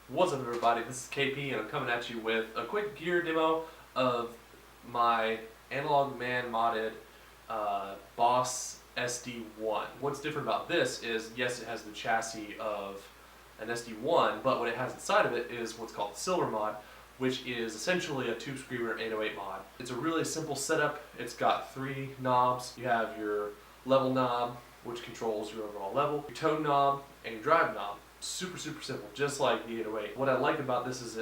What's up, everybody? This is KP, and I'm coming at you with a quick gear demo of my Analogman modded Boss SD-1. What's different about this is, yes, it has the chassis of an SD-1, but what it has inside of it is what's called the Silver mod, which is essentially a Tube Screamer 808 mod. It's a really simple setup. It's got 3 knobs. You have your level knob, which controls your overall level, your tone knob, and your drive knob. Super simple, just like the 808. What I like about this is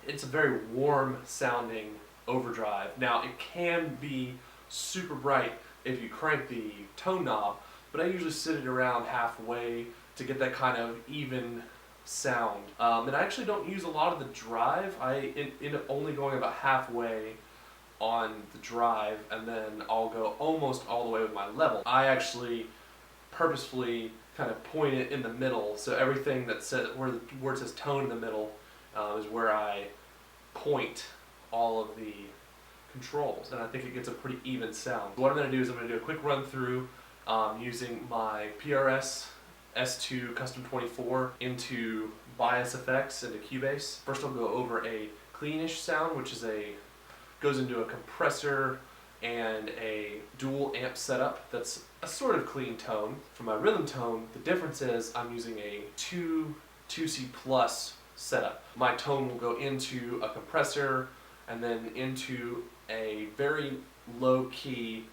it's a very warm sounding overdrive. Now it can be super bright if you crank the tone knob, but I usually sit it around halfway to get that kind of even sound. And I actually don't use a lot of the drive. I end up only going about halfway on the drive, and then I'll go almost all the way with my level. I actually purposefully kind of point it in the middle, so everything that says where it says tone in the middle is where I point all of the controls, and I think it gets a pretty even sound. What I'm going to do is I'm going to do a quick run through using my PRS S2 Custom 24 into BIAS FX into Cubase. First I'll go over a cleanish sound, which is goes into a compressor and a dual amp setup that's a sort of clean tone. For my rhythm tone, the difference is I'm using a 2C plus setup. My tone will go into a compressor and then into a very low key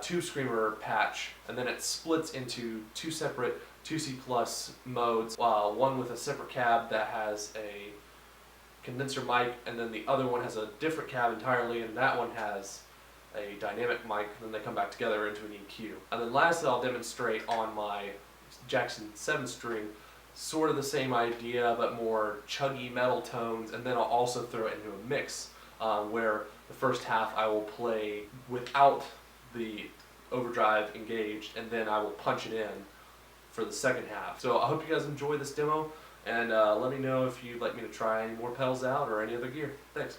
Tube Screamer patch, and then it splits into 2 separate 2C plus modes, one with a separate cab that has a condenser mic, and then the other one has a different cab entirely, and that one has a dynamic mic, and then they come back together into an EQ. And then lastly, I'll demonstrate on my Jackson 7-string sort of the same idea, but more chuggy metal tones, and then I'll also throw it into a mix where the first half I will play without the overdrive engaged, and then I will punch it in for the second half. So I hope you guys enjoy this demo, and let me know if you'd like me to try any more pedals out or any other gear. Thanks.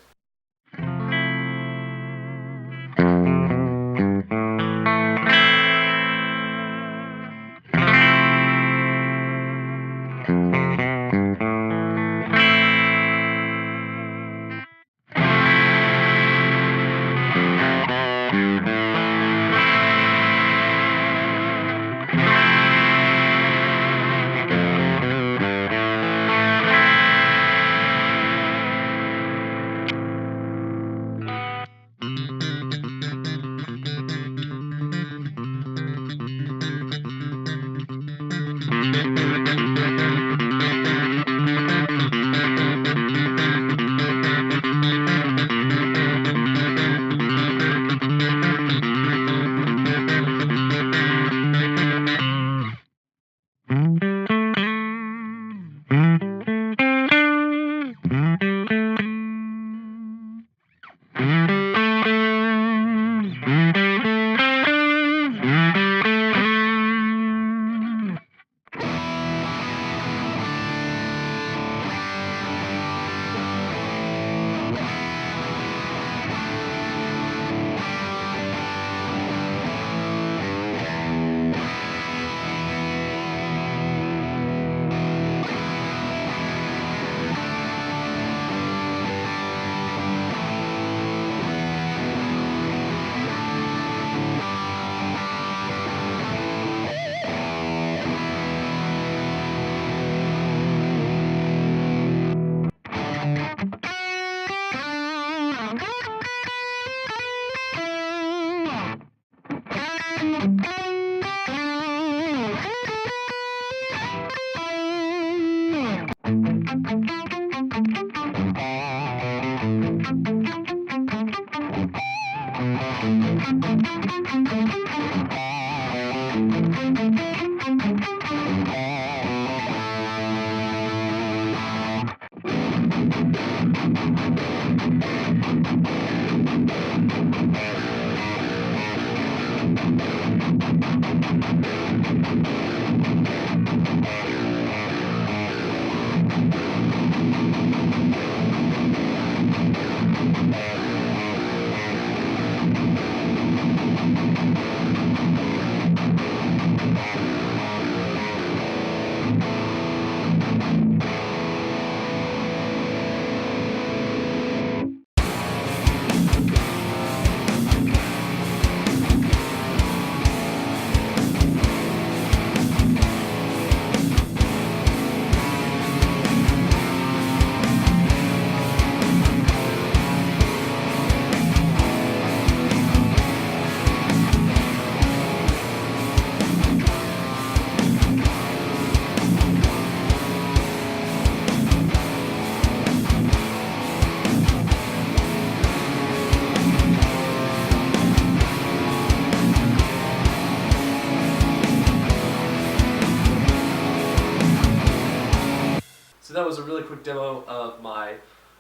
So that was a really quick demo of my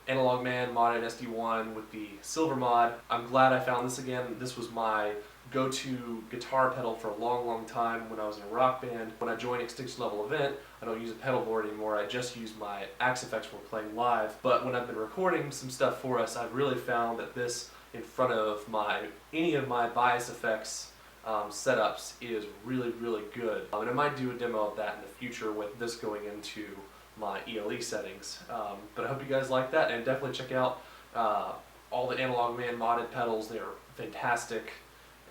Analogman modded SD-1 with the silver mod. I'm glad I found this again. This was my go-to guitar pedal for a long time when I was in a rock band. When I joined Extinction Level Event, I don't use a pedal board anymore. I just use my Axe effects when we're playing live. But when I've been recording some stuff for us, I've really found that this in front of any of my bias effects setups is really good. And I might do a demo of that in the future with this going into my ELE settings. But I hope you guys like that, and definitely check out all the Analogman modded pedals. They are fantastic,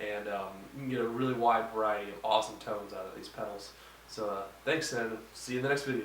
and you can get a really wide variety of awesome tones out of these pedals. So thanks, and see you in the next video.